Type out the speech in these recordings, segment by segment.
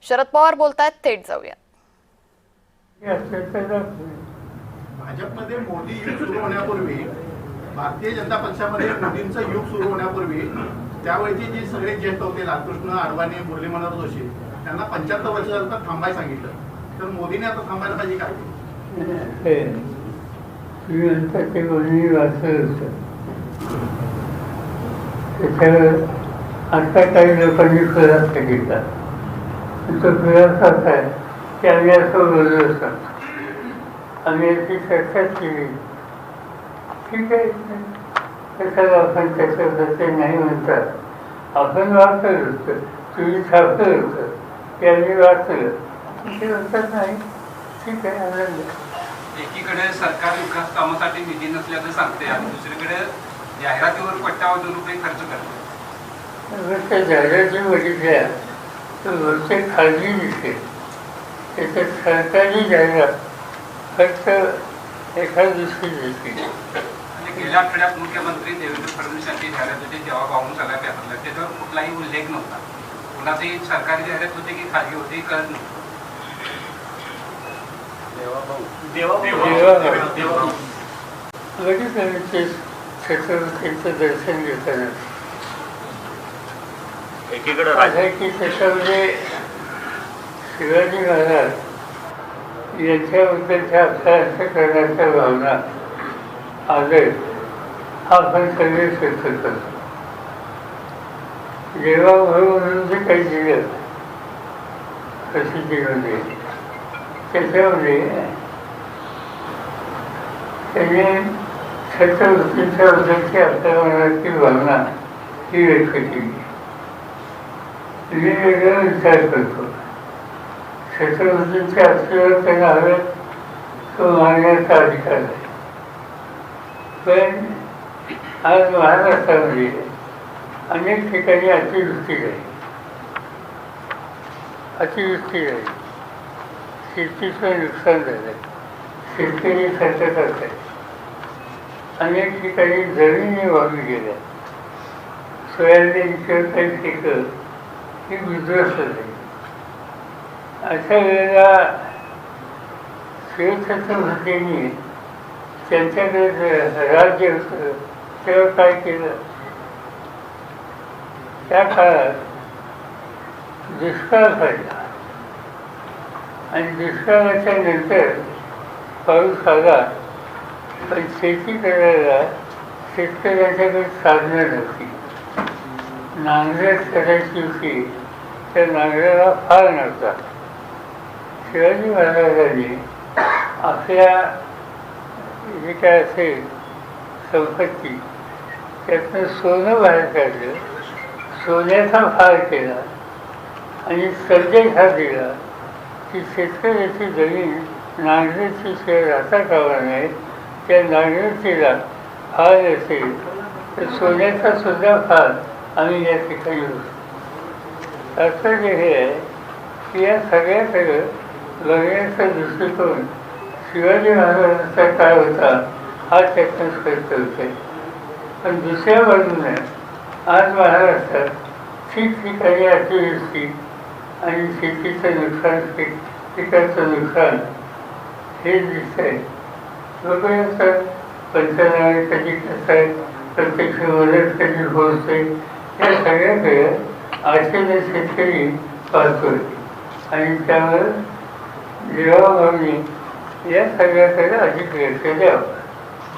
शरद पवार बोलतायत, थेट जाऊया. भाजपमध्ये मोदी युग सुरू होण्यापूर्वी, भारतीय जनता पक्षामध्ये मोदींचं युग सुरू होण्यापूर्वी त्यावेळेचे जे सगळे ज्येष्ठ होते, लालकृष्ण अडवाणी, मुरली मनोहर जोशी, त्यांना 75 वर्ष झालं थांबायला सांगितलं. तर मोदीने आता थांबायला पाहिजे काय? ते बोलणी वाचलं होतं. त्याच्यावर आता काही लोकांनी खुलासा घेतला. तो खुलासा काय की आम्ही असं बोललो होतो, आम्ही याची चर्चा केली. ठीक आहे, कशाला आपण त्याच्याबद्दल नाही म्हणतात. आपण वाचलं होतं, तुम्ही छापलं होतं की आम्ही वाचलं, ते म्हणतात नाही. ठीक आहे, आनंद. एकीकडे सरकार विकास कामासाठी निधी नसल्याचं सांगते आणि दुसरीकडे जाहिरातीवर कोट्यावधी रुपये खर्च करते. त्या जाहिराती बघितल्या तर वरचे खाजगी दिसते, त्याच्यात सरकारी जाहिरात फक्त एका दिवशी दिसते. आणि गेल्या आठवड्यात मुख्यमंत्री देवेंद्र फडणवीस यांची जाहिरात होती, जेव्हा पाहून सगळ्या पेपरला त्याच्यावर कुठलाही उल्लेख नव्हता. कुणाची सरकारी जाहिरात होती की खाजगी होती कळत नव्हतं. छत्रपतींचं दर्शन घेताना एकीकडे की त्याच्यामध्ये शिवाजी महाराज यांच्याबद्दलच्या आपल्या करण्याच्या भावना आदर हा आपण सगळे व्यक्त करतो. जेव्हा म्हणून जे काही दिलं प्रसिद्धीमध्ये, त्याच्यामध्ये त्याने छत्रपतींच्या बद्दलची आपल्या मनातील भावना ही व्यक्त केली. वेगवेगळा विचार करतो. छत्रपतींचे आशीर्वाद त्यांना हवे तो मागण्याचा अधिकार आहे. पण आज महाराष्ट्रामध्ये अनेक ठिकाणी अतिवृष्टी झाली. शेतीचं नुकसान झालं, शेतकरी सतत आहेत. अनेक ठिकाणी जमिनी वाहून गेल्या, सोयाबीनची काही पिकं ही उद्ध्वस्त झाली. अशा वेळेला शिवछत्रपतींनी त्यांच्याकडे राज्य होतं तेव्हा काय केलं? त्या काळात दुष्काळ पडला आणि दुष्काळाच्या नंतर पाऊस आला, पण शेती करायला शेतकऱ्याच्याकडे साधनं नव्हती. नांगरट करायची होती, त्या नांगराला फार नव्हता. शिवाजी महाराजांनी आपल्या जे काय असेल संपत्ती त्यातनं सोनं बाहेर काढलं, सोन्याचा फार केला आणि संदेश हा दिला की शेतकऱ्याची जमीन नांगरटीची शिवाय राहता कामा नये. त्या नांगरटीला फार असेल तर सोन्याचा सुद्धा फार आम्ही या ठिकाणी होतो. तात्पर्य हे आहे की या सगळ्याकडं बघण्याचा दृष्टिकोन शिवाजी महाराजांचा काय होता हा त्यातनं स्पष्ट होते. पण दुसऱ्या बाजूने आज महाराष्ट्रात ठिकठिकाणी अतिवृष्टी आणि शेतीचं नुकसान, पिकाचं नुकसान हे दिसत आहे. लोक असतात पंचनामे कधी करतात, प्रत्यक्ष मदत कधी पोहोचते, या सगळ्याकडे आशेने शेतकरी पाहतोय. आणि त्यावर जेव्हा या सगळ्याकडे अधिक लक्ष द्यावं.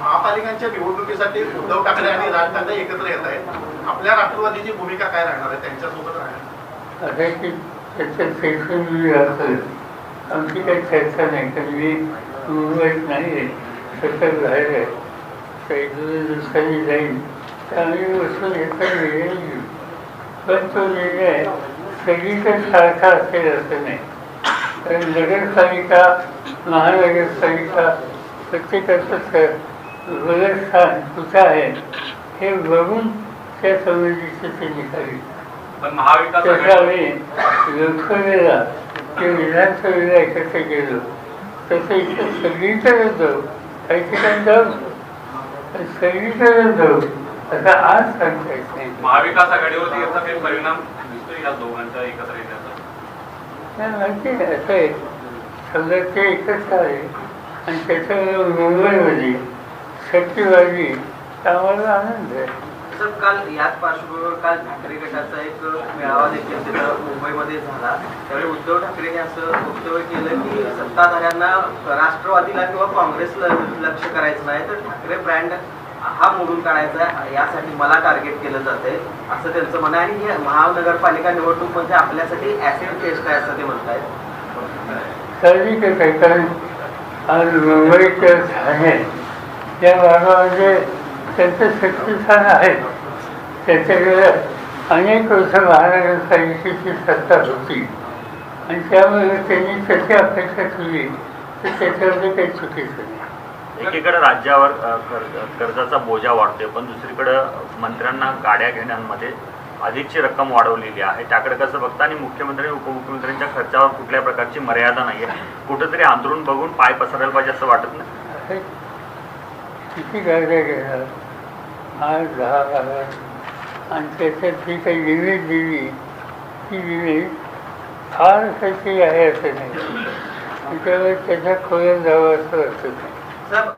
महापालिकांच्या निवडणुकीसाठी उद्धव ठाकरे आणि राज ठाकरे एकत्र येत आहेत. आपल्या राष्ट्रवादीची भूमिका काय राहणार आहे त्यांच्यासोबत राहणार? असं की त्याच्यात सेक्शन असेल, आमची काही चर्चा नाही. कारण मी मुंबईत नाही आहे, सतत बाहेर आहे. काही 2 दिवसांनी जाईल तर आम्ही बसून याचा निर्णय घेऊ. पण तो निर्णय सगळीकडे सारखा असेल असं नाही. कारण नगरपालिका, महानगरपालिका प्रत्येकाचं स्थान कुठं आहे हे बघून त्या संबंधीची ते निघाली. त्याच्या आम्ही लोकसभेला ते विधानसभेला एकत्र गेलो तसं इथं सगळीकडे जाऊ, काही ठिकाणी जाऊ, सगळीकडे जाऊ असं आज सांगता येत नाही. महाविकास आघाडीवरती याचा काही परिणाम दिसतोय या दोघांच्या एकत्र येण्याचा? नाही माहिती नाही असं आहे. समजा ते एकच आहे आणि त्याच्यामुळे मुंबईमध्ये शक्तीवादी आम्हाला आनंद आहे. सर काल याच पार्श्वभूमीवर काल ठाकरे गटाचा एक मेळावा देखील तिथं मुंबईमध्ये झाला. त्यावेळी उद्धव ठाकरेंनी असं वक्तव्य केलं की सत्ताधाऱ्यांना राष्ट्रवादीला किंवा काँग्रेसला लक्ष करायचं नाही, तर ठाकरे ब्रँड हा मोडून काढायचा आहे, यासाठी मला टार्गेट केलं जातंय असं त्यांचं म्हणणं आहे. आणि ही महानगरपालिका निवडणूक म्हणजे आपल्यासाठी ऍसिड टेस्ट आहे असं ते म्हणतायत. साहजिकच आहे, कारण आज मुंबईच्या ठाणे या भागामध्ये त्यांचं शक्तिस्थान आहे. त्याच्याकडे अनेक वर्ष महानगरपालिकेची सत्ता होती आणि त्यामुळे त्यांनी त्याची अपेक्षा केली तर त्याच्यामध्ये काही चुकीचं नाही. एकीकडे राज्यावर कर्जाचा बोजा वाढतोय, पण दुसरीकडं मंत्र्यांना गाड्या घेण्यामध्ये अधिकची रक्कम वाढवलेली आहे. त्याकडे कसं बघता आणि मुख्यमंत्री आणि उपमुख्यमंत्र्यांच्या खर्चावर कुठल्या प्रकारची मर्यादा नाही आहे, कुठंतरी अंतरून बघून पाय पसरायला पाहिजे असं वाटत नाही. किती गाड्या घेणार 8-10 भागात आणि त्याच्यात जी काही लिमिट दिली ती लिमिट फार काही आहे असं नाही. त्याच्यामुळे त्याच्या खोल्यात जावं असं वाटत नाही. सर